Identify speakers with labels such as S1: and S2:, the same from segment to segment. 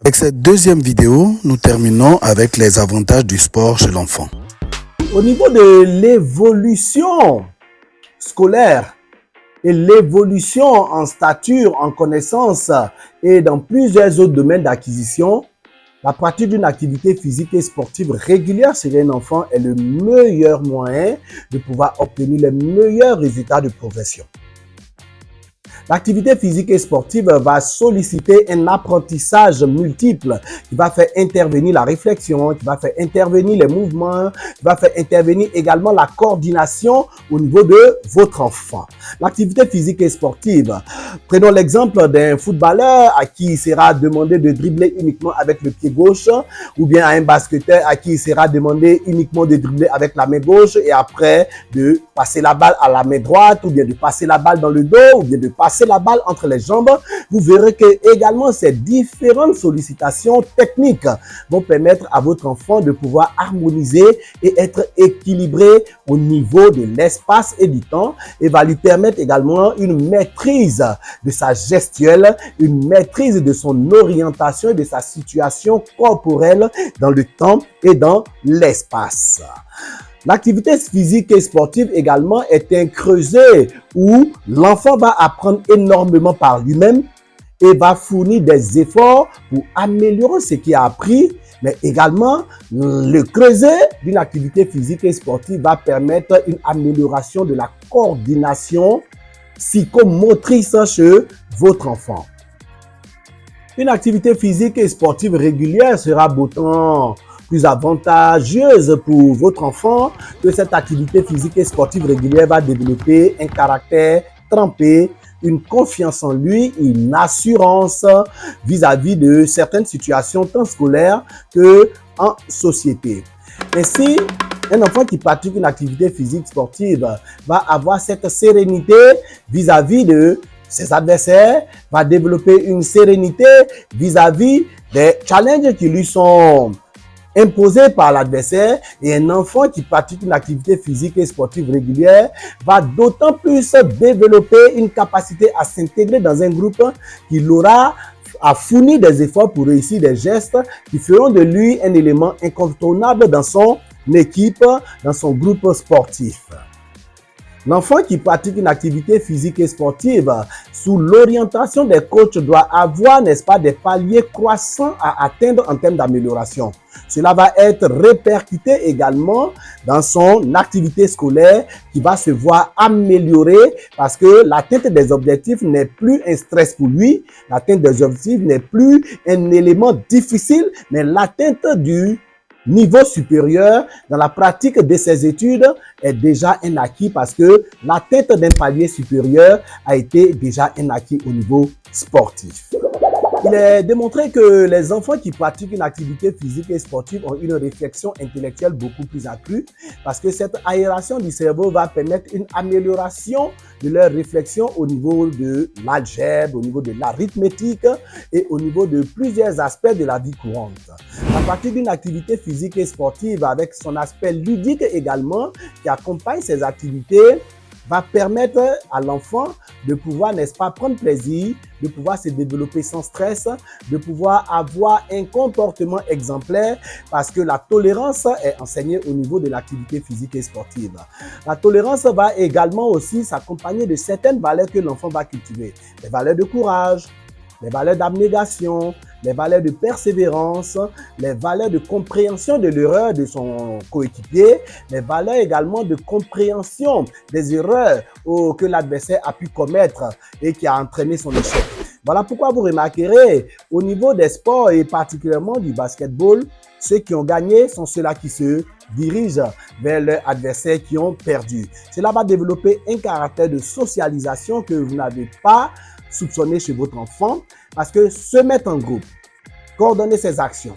S1: Avec cette deuxième vidéo, nous terminons avec les avantages du sport chez l'enfant.
S2: Au niveau de l'évolution scolaire et l'évolution en stature, en connaissance et dans plusieurs autres domaines d'acquisition, la pratique d'une activité physique et sportive régulière chez un enfant est le meilleur moyen de pouvoir obtenir les meilleurs résultats de progression. L'activité physique et sportive va solliciter un apprentissage multiple qui va faire intervenir la réflexion, qui va faire intervenir les mouvements, qui va faire intervenir également la coordination au niveau de votre enfant. L'activité physique et sportive, prenons l'exemple d'un footballeur à qui il sera demandé de dribbler uniquement avec le pied gauche ou bien à un basketteur à qui il sera demandé uniquement de dribbler avec la main gauche et après de passer la balle à la main droite ou bien de passer la balle dans le dos ou bien de passer la balle entre les jambes. Vous verrez que également ces différentes sollicitations techniques vont permettre à votre enfant de pouvoir harmoniser et être équilibré au niveau de l'espace et du temps et va lui permettre également une maîtrise de sa gestuelle, une maîtrise de son orientation et de sa situation corporelle dans le temps et dans l'espace. L'activité physique et sportive également est un creuset où l'enfant va apprendre énormément par lui-même et va fournir des efforts pour améliorer ce qu'il a appris, mais également le creuset d'une activité physique et sportive va permettre une amélioration de la coordination psychomotrice chez votre enfant. Une activité physique et sportive régulière sera d'autant plus avantageuse pour votre enfant que cette activité physique et sportive régulière va développer un caractère trempé, une confiance en lui, une assurance vis-à-vis de certaines situations tant scolaires que en société. Ainsi, un enfant qui pratique une activité physique sportive va avoir cette sérénité vis-à-vis de ses adversaires, va développer une sérénité vis-à-vis des challenges qui lui sont imposé par l'adversaire, et un enfant qui pratique une activité physique et sportive régulière va d'autant plus développer une capacité à s'intégrer dans un groupe qui l'aura à fournir des efforts pour réussir des gestes qui feront de lui un élément incontournable dans son équipe, dans son groupe sportif. L'enfant qui pratique une activité physique et sportive sous l'orientation des coachs doit avoir, n'est-ce pas, des paliers croissants à atteindre en termes d'amélioration. Cela va être répercuté également dans son activité scolaire qui va se voir améliorer parce que l'atteinte des objectifs n'est plus un stress pour lui. L'atteinte des objectifs n'est plus un élément difficile, mais l'atteinte du niveau supérieur dans la pratique de ses études est déjà un acquis parce que l'atteinte d'un palier supérieur a été déjà un acquis au niveau sportif. Il est démontré que les enfants qui pratiquent une activité physique et sportive ont une réflexion intellectuelle beaucoup plus accrue parce que cette aération du cerveau va permettre une amélioration de leur réflexion au niveau de l'algèbre, au niveau de l'arithmétique et au niveau de plusieurs aspects de la vie courante. La pratique d'une activité physique et sportive avec son aspect ludique également qui accompagne ces activités va permettre à l'enfant de pouvoir, n'est-ce pas, prendre plaisir, de pouvoir se développer sans stress, de pouvoir avoir un comportement exemplaire parce que la tolérance est enseignée au niveau de l'activité physique et sportive. La tolérance va également aussi s'accompagner de certaines valeurs que l'enfant va cultiver. Les valeurs de courage, les valeurs d'abnégation, les valeurs de persévérance, les valeurs de compréhension de l'erreur de son coéquipier, les valeurs également de compréhension des erreurs que l'adversaire a pu commettre et qui a entraîné son échec. Voilà pourquoi vous remarquerez au niveau des sports et particulièrement du basketball, ceux qui ont gagné sont ceux-là qui se dirigent vers leurs adversaires qui ont perdu. Cela va développer un caractère de socialisation que vous n'avez pas soupçonner chez votre enfant parce que se mettre en groupe, coordonner ses actions,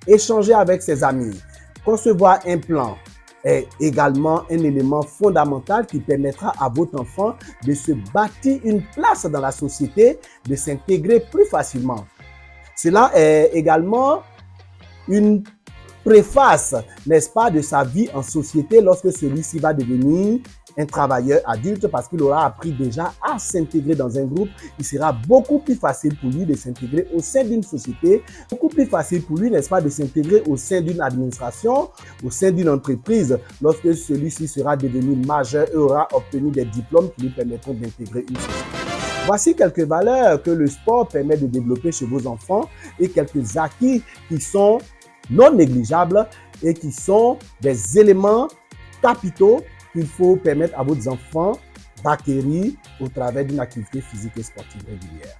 S2: échanger avec ses amis, concevoir un plan est également un élément fondamental qui permettra à votre enfant de se bâtir une place dans la société, de s'intégrer plus facilement. Cela est également une préface, n'est-ce pas, de sa vie en société lorsque celui-ci va devenir un travailleur adulte parce qu'il aura appris déjà à s'intégrer dans un groupe. Il sera beaucoup plus facile pour lui de s'intégrer au sein d'une société, beaucoup plus facile pour lui, n'est-ce pas, de s'intégrer au sein d'une administration, au sein d'une entreprise, lorsque celui-ci sera devenu majeur et aura obtenu des diplômes qui lui permettront d'intégrer une société. Voici quelques valeurs que le sport permet de développer chez vos enfants et quelques acquis qui sont non négligeables et qui sont des éléments capitaux qu'il faut permettre à vos enfants d'acquérir au travers d'une activité physique et sportive régulière.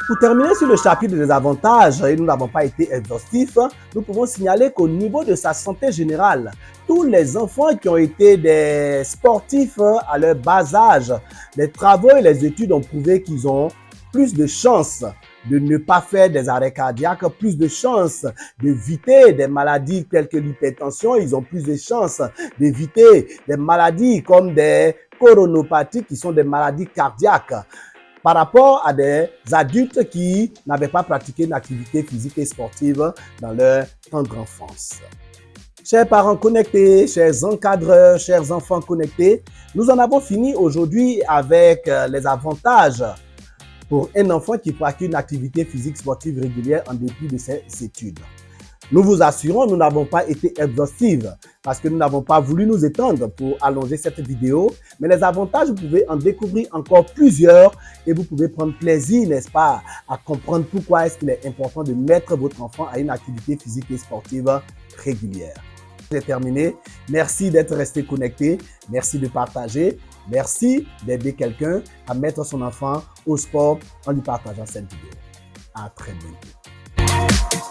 S2: Pour terminer sur le chapitre des avantages, et nous n'avons pas été exhaustifs, nous pouvons signaler qu'au niveau de sa santé générale, tous les enfants qui ont été des sportifs à leur bas âge, les travaux et les études ont prouvé qu'ils ont plus de chances de ne pas faire des arrêts cardiaques, plus de chances d'éviter des maladies telles que l'hypertension, ils ont plus de chances d'éviter des maladies comme des coronopathies qui sont des maladies cardiaques par rapport à des adultes qui n'avaient pas pratiqué une activité physique et sportive dans leur tendre enfance. Chers parents connectés, chers encadreurs, chers enfants connectés, nous en avons fini aujourd'hui avec les avantages pour un enfant qui pratique une activité physique sportive régulière en dépit de ses études. Nous vous assurons, nous n'avons pas été exhaustifs parce que nous n'avons pas voulu nous étendre pour allonger cette vidéo. Mais les avantages, vous pouvez en découvrir encore plusieurs et vous pouvez prendre plaisir, n'est-ce pas, à comprendre pourquoi est-ce qu'il est important de mettre votre enfant à une activité physique et sportive régulière. C'est terminé. Merci d'être resté connecté. Merci de partager. Merci d'aider quelqu'un à mettre son enfant au sport en lui partageant cette vidéo. À très bientôt.